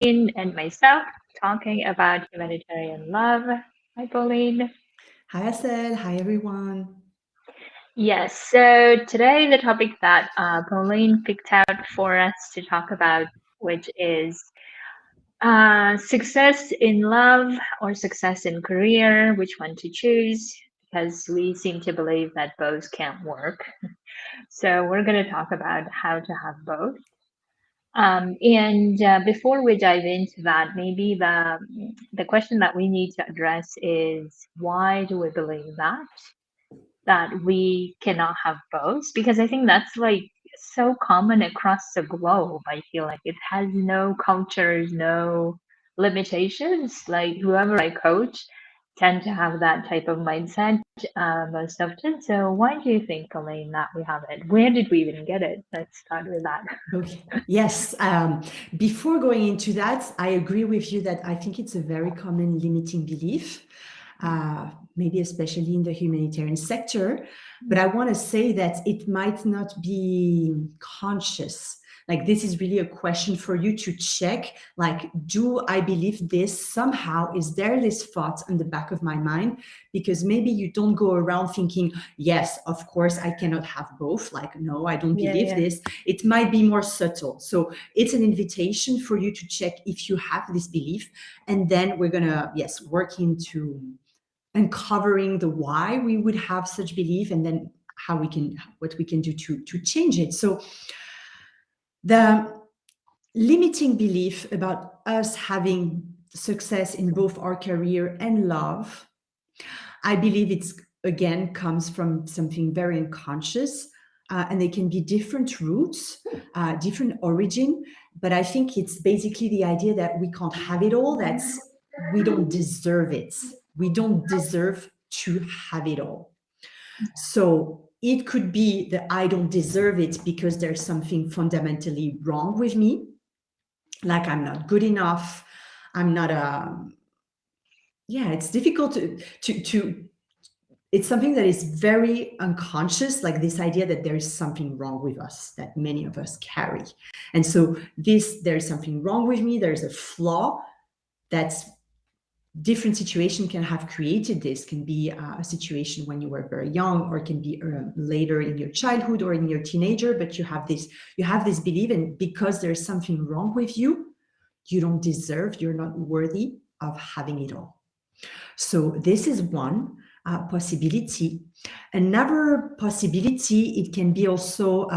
and myself talking about humanitarian love. Hi, Pauline. Hi, Asel. Hi, everyone. Yes, so today the topic that Pauline picked out for us to talk about, which is success in love or success in career, which one to choose, because we seem to believe that both can't work. So we're going to talk about how to have both. And before we dive into that, maybe the question that we need to address is why do we believe that we cannot have both? Because I think that's like so common across the globe. I feel like it has no cultures, no limitations. Like whoever I coach tend to have that type of mindset most often. So why do you think, Elaine, that we have it? Where did we even get it? Let's start with that. Okay. Yes. Before going into that, I agree with you that I think it's a very common limiting belief, maybe especially in the humanitarian sector. But I want to say that it might not be conscious. Like, this is really a question for you to check. Like, do I believe this somehow? Is there this thought in the back of my mind? Because maybe you don't go around thinking, yes, of course, I cannot have both. Like, no, I don't Yeah, believe yeah. this. It might be more subtle. So it's an invitation for you to check if you have this belief. And then we're going to, yes, work into uncovering the why we would have such belief, and then how we can, what we can do to change it. So the limiting belief about us having success in both our career and love, I believe it's again comes from something very unconscious, and they can be different roots, different origin. But I think it's basically the idea that we can't have it all. That's we don't deserve it. We don't deserve to have it all. So it could be that I don't deserve it because there's something fundamentally wrong with me, like I'm not good enough. I'm not a yeah. It's difficult to it's something that is very unconscious, like this idea that there is something wrong with us that many of us carry. And so this there's something wrong with me, there's a flaw. That's different situation can have created. This can be a situation when you were very young, or it can be later in your childhood or in your teenager, but you have this belief, and because there's something wrong with you, you don't deserve, you're not worthy of having it all. So this is one possibility. Another possibility, it can be also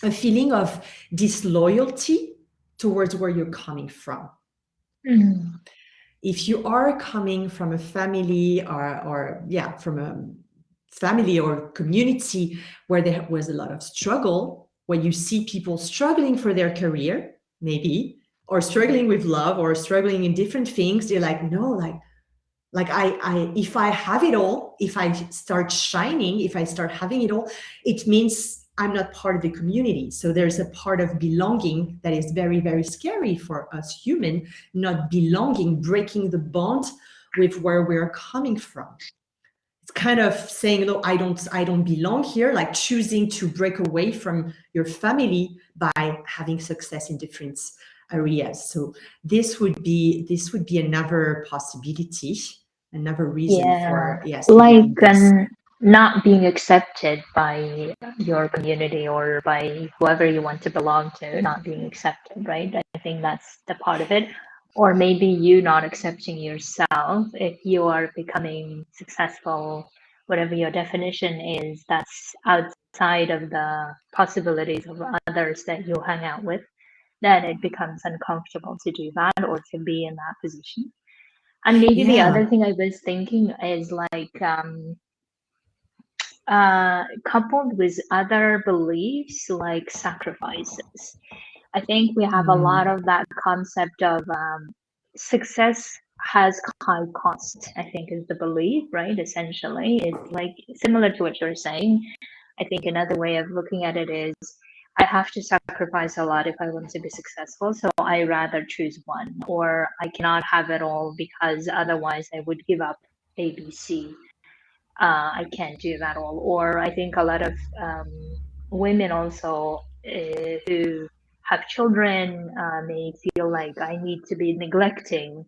a feeling of disloyalty towards where you're coming from. Mm. If you are coming from a family, or yeah, from a family or community where there was a lot of struggle, when you see people struggling for their career, maybe, or struggling with love, or struggling in different things, they're like, no, like I if I have it all, if I start shining, if I start having it all, it means I'm not part of the community. So there's a part of belonging that is very, very scary for us human. Not belonging, breaking the bond with where we're coming from. It's kind of saying, no, I don't belong here, like choosing to break away from your family by having success in different areas. So this would be another possibility, another reason Yeah, for, yes, believing like this. not being accepted by your community or by whoever you want to belong to, not being accepted, right? I think that's the part of it. Or maybe you not accepting yourself if you are becoming successful, whatever your definition is, that's outside of the possibilities of others that you hang out with, then it becomes uncomfortable to do that or to be in that position. And maybe the Yeah. other thing I was thinking is like coupled with other beliefs like sacrifices. I think we have a lot Mm. of that concept of success has high cost, I think is the belief, right? Essentially, it's like similar to what you're saying. I think another way of looking at it is I have to sacrifice a lot if I want to be successful. So I rather choose one, or I cannot have it all because otherwise I would give up ABC. I can't do that all. Or I think a lot of women also who have children may feel like I need to be neglecting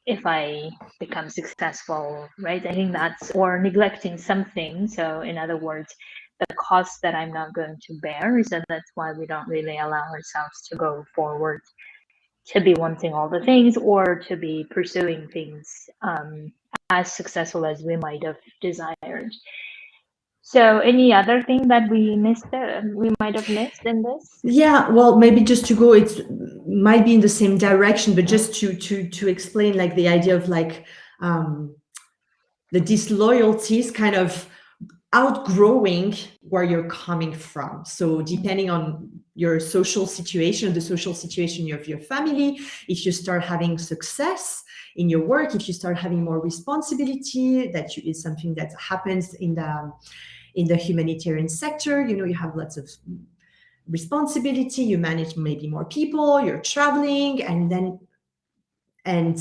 if I become successful, right? I think that's, or neglecting something. So, in other words, the cost that I'm not going to bear. So that's why we don't really allow ourselves to go forward, to be wanting all the things or to be pursuing things as successful as we might have desired. So, any other thing that we missed, we might have missed in this? Yeah, well, maybe just to go, it might be in the same direction, but just to explain, like the idea of like um, the disloyalty is kind of outgrowing where you're coming from. So depending on your social situation, the social situation of your family, if you start having success in your work, if you start having more responsibility, that is something that happens in the humanitarian sector. You know, you have lots of responsibility, you manage maybe more people, you're traveling, and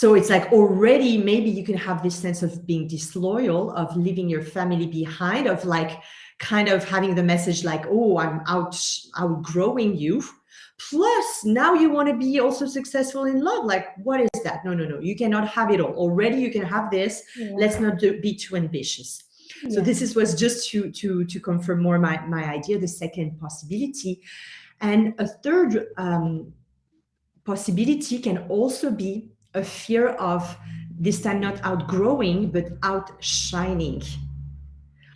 so it's like already maybe you can have this sense of being disloyal, of leaving your family behind, of like kind of having the message like, oh, I'm outgrowing you. Plus now you want to be also successful in love. Like, what is that? No, no, no, you cannot have it all. Already you can have this. Yeah. Let's not be too ambitious. So Yeah. this is was just to confirm more my idea, the second possibility. And a third possibility can also be a fear of this time not outgrowing but outshining,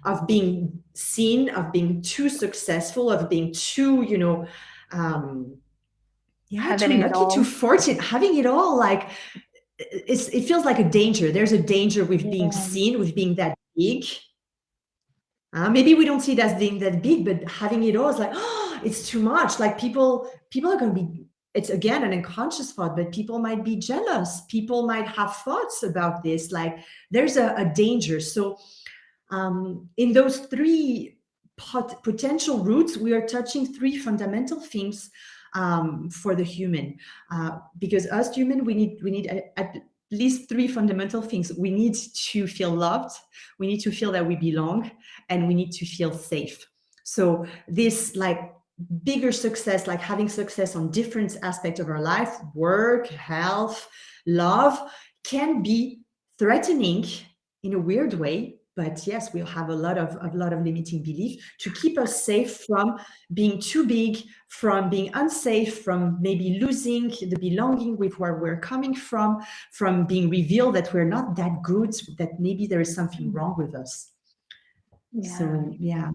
of being seen, of being too successful, of being too, um, yeah, too Having it lucky, too all. fortunate, having it all. Like it feels like a danger. There's a danger with being Yeah. seen, with being that big. Maybe we don't see it as being that big, but having it all is like, oh, it's too much. Like people are going to be. It's again an unconscious thought, but people might be jealous. People might have thoughts about this. Like there's a danger. So in those three potential routes, we are touching three fundamental things for the human. Because us human, we need at least three fundamental things. We need to feel loved. We need to feel that we belong, and we need to feel safe. So this like bigger success, like having success on different aspects of our life, work, health, love, can be threatening in a weird way. But yes, we'll have a lot of limiting belief to keep us safe from being too big, from being unsafe, from maybe losing the belonging with where we're coming from being revealed that we're not that good, that maybe there is something wrong with us. Yeah. So yeah,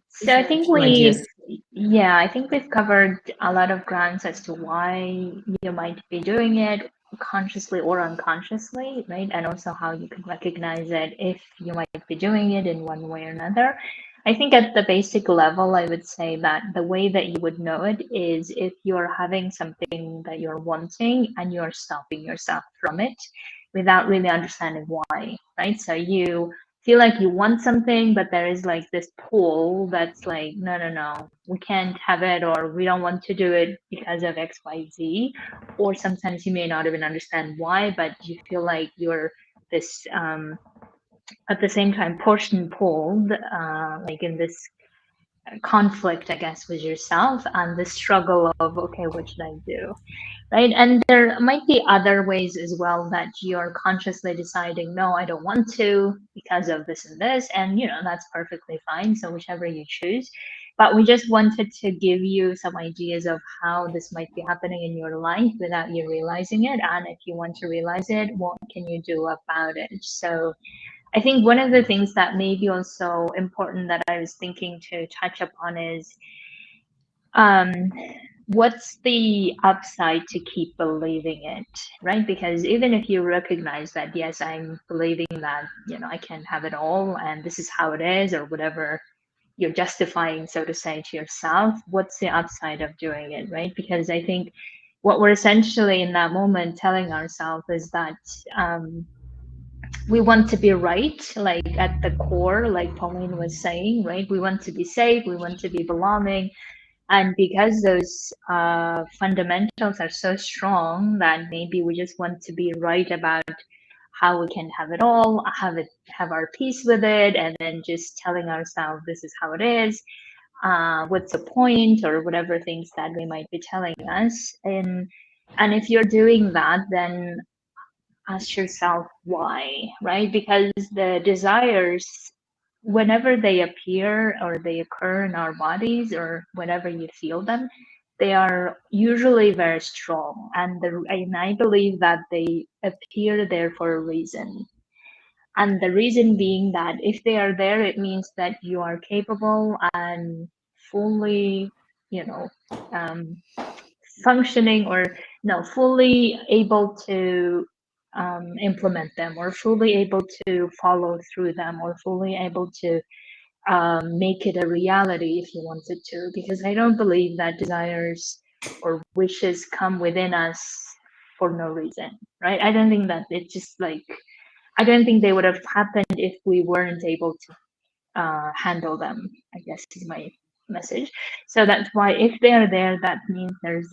So these I are a think few ideas. yeah, I think we've covered a lot of grounds as to why you might be doing it consciously or unconsciously, right? And also how you can recognize it if you might be doing it in one way or another. I think at the basic level, I would say that the way that you would know it is if you're having something that you're wanting and you're stopping yourself from it without really understanding why, right? So you feel like you want something, but there is like this pull that's like, no, no, no, we can't have it, or we don't want to do it because of XYZ. Or sometimes you may not even understand why, but you feel like you're this, at the same time, push and pulled, like in this conflict, I guess, with yourself and the struggle of, okay, what should I do? Right? And there might be other ways as well that you're consciously deciding, no, I don't want to because of this and this. And, that's perfectly fine. So, whichever you choose. But we just wanted to give you some ideas of how this might be happening in your life without you realizing it. And if you want to realize it, what can you do about it? So, I think one of the things that may be also important that I was thinking to touch upon is um, what's the upside to keep believing it, right? Because even if you recognize that, yes, I'm believing that, I can have it all and this is how it is, or whatever you're justifying, so to say, to yourself, what's the upside of doing it, right? Because I think what we're essentially in that moment telling ourselves is that we want to be right, like at the core, like Pauline was saying, right? We want to be safe, we want to be belonging, and because those fundamentals are so strong that maybe we just want to be right about how we can have it all, have our peace with it, and then just telling ourselves this is how it is. what's the point, or whatever things that they might be telling us. And if you're doing that, then ask yourself why, right? Because the desires, whenever they appear or they occur in our bodies or whenever you feel them, they are usually very strong. And I believe that they appear there for a reason. And the reason being that if they are there, it means that you are capable and fully, you know, um, functioning, or no, fully able to implement them, or fully able to follow through them, or fully able to make it a reality if you wanted to. Because I don't believe that desires or wishes come within us for no reason, right? I don't think that it's just like, I don't think they would have happened if we weren't able to handle them, I guess is my message. So that's why if they are there, that means there's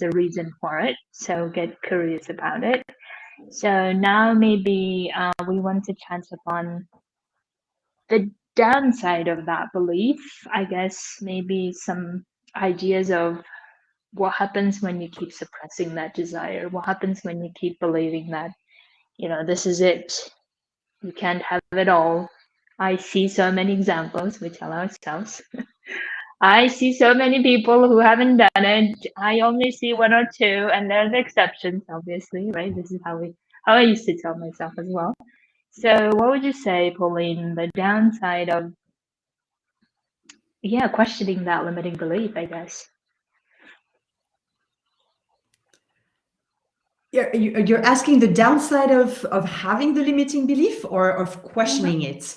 a reason for it. So get curious about it. So now maybe we want to chat upon the downside of that belief. I guess maybe some ideas of what happens when you keep suppressing that desire. What happens when you keep believing that, this is it. You can't have it all. I see so many examples, we tell ourselves. I see so many people who haven't done it. I only see one or two, and there's exceptions, obviously, right? This is how I used to tell myself as well. So, what would you say, Pauline, the downside of, yeah, questioning that limiting belief, I guess? You're asking the downside of having the limiting belief or of questioning it?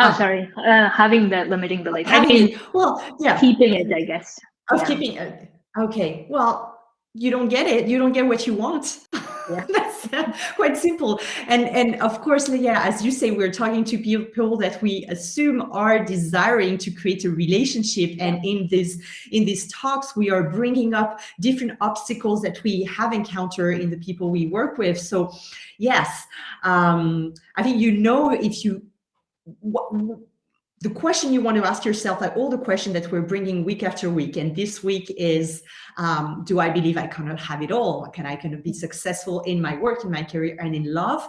Oh, Ah, sorry, having that limiting belief. I having mean, it. Well, yeah, keeping it, I guess. of Yeah, keeping it. Okay. Well, you don't get it. You don't get what you want. yeah, That's quite simple. And of course, yeah, as you say, we're talking to people that we assume are desiring to create a relationship, yeah. and in these talks, we are bringing up different obstacles that we have encountered in the people we work with. So, yes, I think if you. The question you want to ask yourself, like all the questions that we're bringing week after week, and this week is, do I believe I cannot have it all? Can I kind of be successful in my work, in my career, and in love?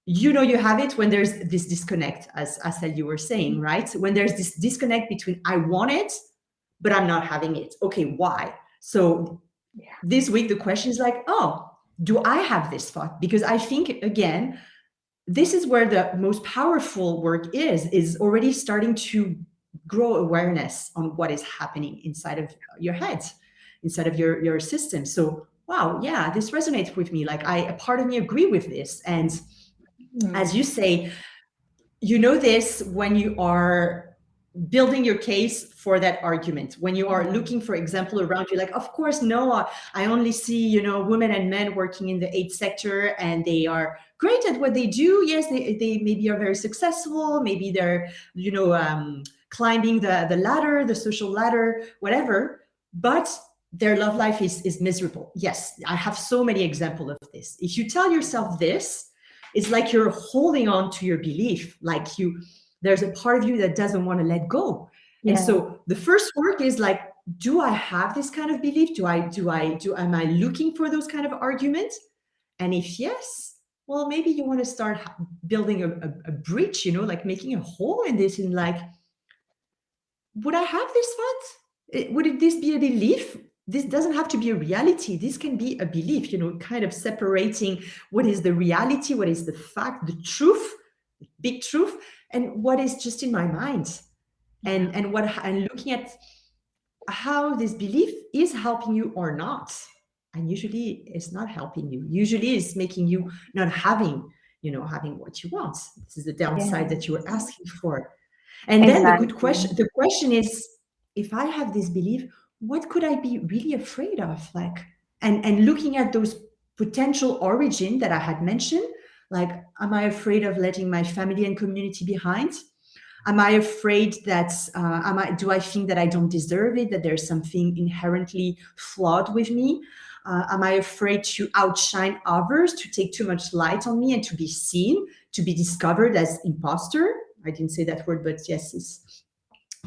You have it when there's this disconnect, as Asel, you were saying, right? When there's this disconnect between I want it, but I'm not having it. Okay, why? So Yeah. this week, the question is like, oh, do I have this thought? Because I think, again, this is where the most powerful work is already starting to grow awareness on what is happening inside of your head, inside of your system. So wow, yeah, this resonates with me. Like a part of me agree with this. And Mm. as you say, this when you are building your case for that argument, when you are Mm. looking for example around you, like, of course, no, I only see women and men working in the aid sector, and they are great at what they do. Yes, they maybe are very successful, maybe they're climbing the ladder, the social ladder, whatever, but their love life is miserable. Yes, I have so many examples of this. If you tell yourself this, it's like you're holding on to your belief, like there's a part of you that doesn't want to let go. And Yeah. so the first work is like, do I have this kind of belief? Am I looking for those kind of arguments? And if yes, well, maybe you want to start building a bridge, like making a hole in this, and like, would I have this thought? This be a belief? This doesn't have to be a reality. This can be a belief, kind of separating what is the reality, what is the fact, the truth, big truth, and what is just in my mind. Yeah. And looking at how this belief is helping you or not. And usually it's not helping you. Usually it's making you not having what you want. This is the downside Yeah. that you were asking for. And then Exactly. the question is, if I have this belief, what could I be really afraid of? Like, and looking at those potential origin that I had mentioned, like, am I afraid of letting my family and community behind? Am I afraid that do I think that I don't deserve it, that there's something inherently flawed with me? Am I afraid to outshine others, to take too much light on me, and to be seen, to be discovered as imposter? I didn't say that word, but yes,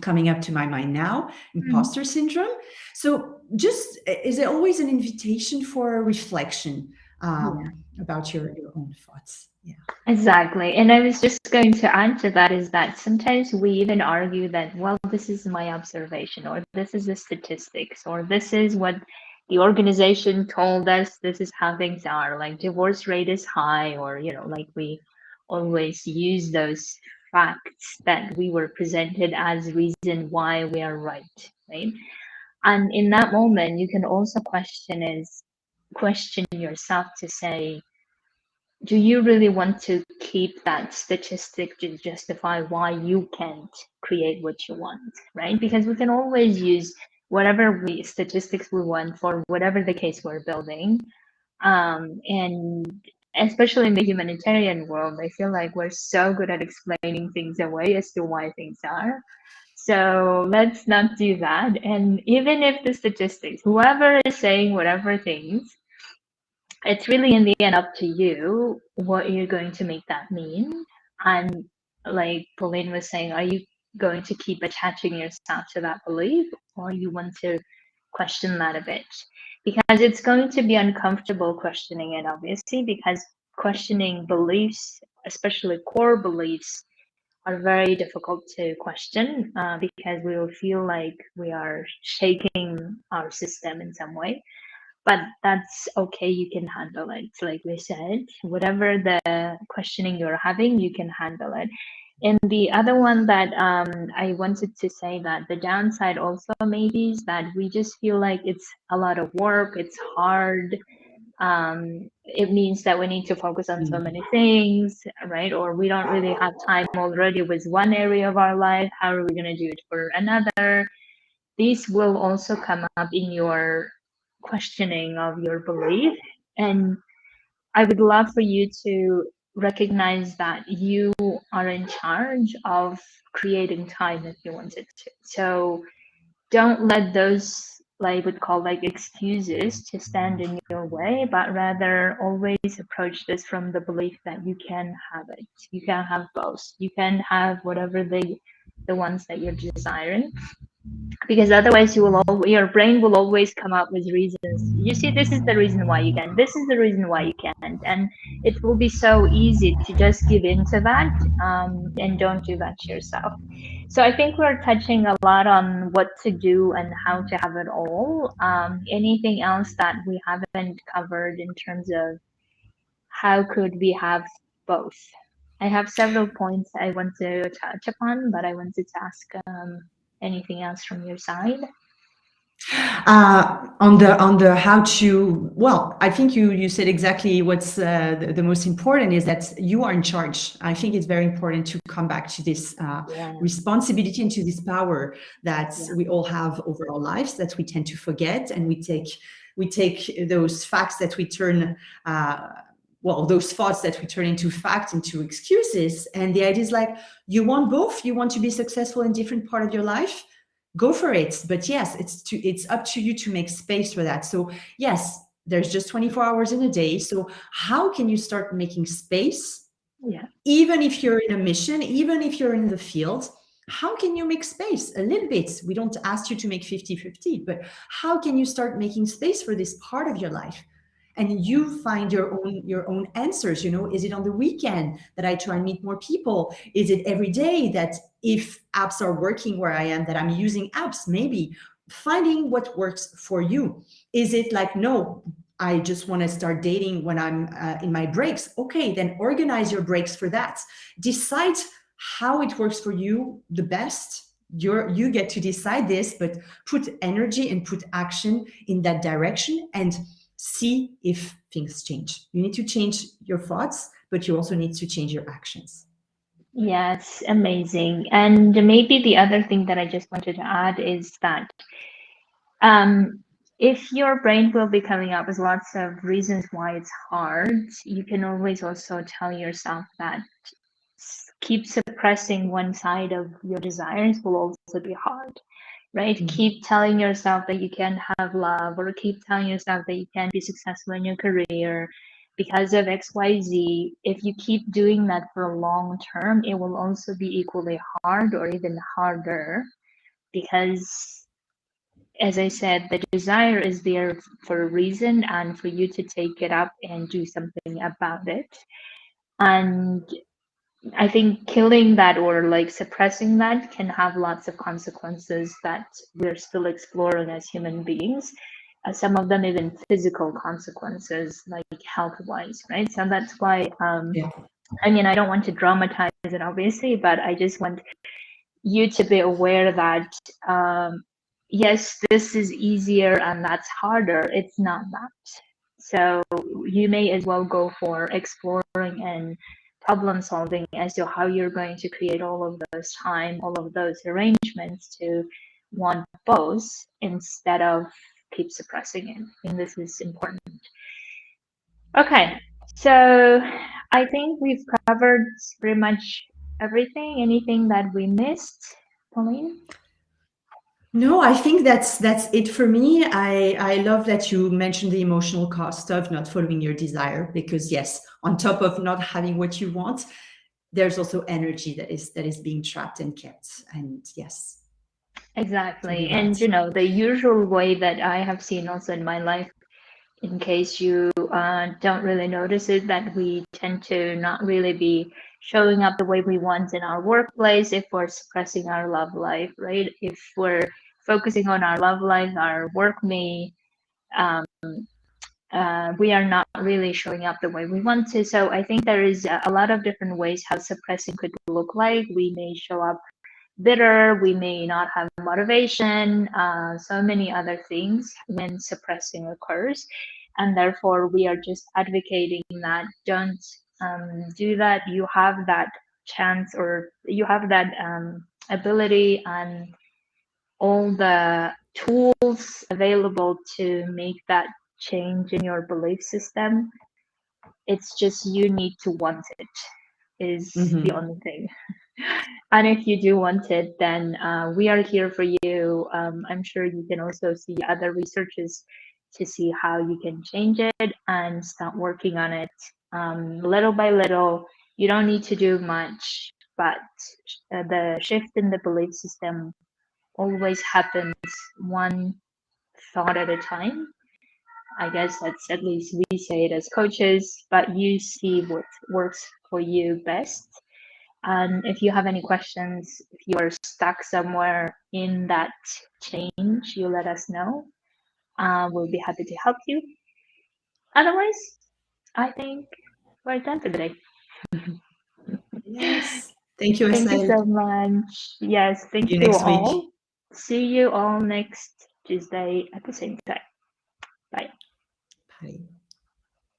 coming up to my mind now, imposter syndrome. So just, is there always an invitation for reflection Yeah. about your own thoughts? Yeah. Exactly. And I was just going to add to that is that sometimes we even argue that, well, this is my observation, or this is the statistics, or this is what the organization told us, this is how things are. Like divorce rate is high, or, like we always use those facts that we were presented as reason why we are right? And in that moment, you can also question yourself to say, do you really want to keep that statistic to justify why you can't create what you want, right? Because we can always use whatever statistics we want for whatever the case we're building. And especially in the humanitarian world, I feel like we're so good at explaining things away as to why things are. So let's not do that. And even if the statistics, whoever is saying whatever things, it's really in the end up to you what you're going to make that mean. And like Pauline was saying, are you going to keep attaching yourself to that belief, or you want to question that a bit? Because it's going to be uncomfortable questioning it, obviously, because questioning beliefs, especially core beliefs, are very difficult to question, because we will feel like we are shaking our system in some way, but that's okay. You can handle it. Like we said, whatever the questioning you're having, you can handle it. And the other one that I wanted to say, that the downside also maybe is that we just feel like it's a lot of work, it's hard. It means that we need to focus on so many things, right? Or we don't really have time already with one area of our life. How are we going to do it for another? These will also come up in your questioning of your belief. And I would love for you to recognize that you are in charge of creating time if you wanted to. So don't let those, like would call like excuses to stand in your way, but rather always approach this from the belief that you can have it. You can have both. You can have whatever the ones that you're desiring, because otherwise your brain will always come up with reasons. You see, this is the reason why you can, this is the reason why you can't, and it will be so easy to just give in to that, and don't do that to yourself. So I think we're touching a lot on what to do and how to have it all. Anything else that we haven't covered in terms of how could we have both? I have several points I want to touch upon, but I wanted to ask, anything else from your side? On the how to, well, I think you said exactly what's the most important is that you are in charge. I think it's very important to come back to this Yeah, responsibility and to this power that yeah, we all have over our lives, that we tend to forget, and we take those facts that we turn well, those thoughts that we turn into fact, into excuses. And the idea is like, you want both, you want to be successful in different part of your life, go for it. But yes, it's up to you to make space for that. So yes, there's just 24 hours in a day. So how can you start making space, yeah, even if you're in a mission, even if you're in the field? How can you make space a little bit? We don't ask you to make 50-50, but how can you start making space for this part of your life? And you find your own answers. Is it on the weekend that I try and meet more people? Is it every day that, if apps are working where I am, that I'm using apps? Maybe finding what works for you. Is it like, no, I just want to start dating when I'm in my breaks? Okay, then organize your breaks for that. Decide how it works for you the best. You get to decide this, but put energy and put action in that direction, and see if things change. You need to change your thoughts, but you also need to change your actions. yeah, it's amazing. And maybe the other thing that I just wanted to add is that, um, if your brain will be coming up with lots of reasons why it's hard, you can always also tell yourself that keep suppressing one side of your desires will also be hard, right? Mhm. Keep telling yourself that you can't have love, or keep telling yourself that you can't be successful in your career because of XYZ. If you keep doing that for a long term, it will also be equally hard or even harder, because, as I said, the desire is there for a reason and for you to take it up and do something about it. And I think killing that or like suppressing that can have lots of consequences that we're still exploring as human beings. Some of them even physical consequences, like health wise, right? So that's why, Yeah. I mean, I don't want to dramatize it, obviously, but I just want you to be aware that, yes, this is easier and that's harder. It's not that. So you may as well go for exploring and problem solving as to how you're going to create all of those time, all of those arrangements to want both instead of keep suppressing it. I think this is important. Okay, so I think we've covered pretty much everything. Anything that we missed, Pauline? No, I think that's it for me. I love that you mentioned the emotional cost of not following your desire, because yes, on top of not having what you want, there's also energy that is being trapped and kept. And yes, so Exactly. you're And right. you know, the usual way that I have seen also in my life, in case you don't really notice it, that we tend to not really be showing up the way we want in our workplace if we're suppressing our love life, right? If we're focusing on our love life, our work may, um, we are not really showing up the way we want to. So I think there is a lot of different ways how suppressing could look like. We may show up bitter, we may not have motivation, so many other things when suppressing occurs. And therefore, we are just advocating that don't do that. You have that chance, or you have that ability and all the tools available to make that change in your belief system. It's just you need to want it, is the Hmm. only thing. And if you do want it, then we are here for you. I'm sure you can also see other researches to see how you can change it and start working on it little by little. You don't need to do much, but the shift in the belief system always happens one thought at a time. I guess that's at least we say it as coaches, but you see what works for you best. And if you have any questions, if you are stuck somewhere in that change, you let us know. We'll be happy to help you. Otherwise, I think we're done for today. Yes. Thank you, Thank you Asel. so much. Yes, See thank you you next week. all. See you all next Tuesday at the same time. Bye. Bye.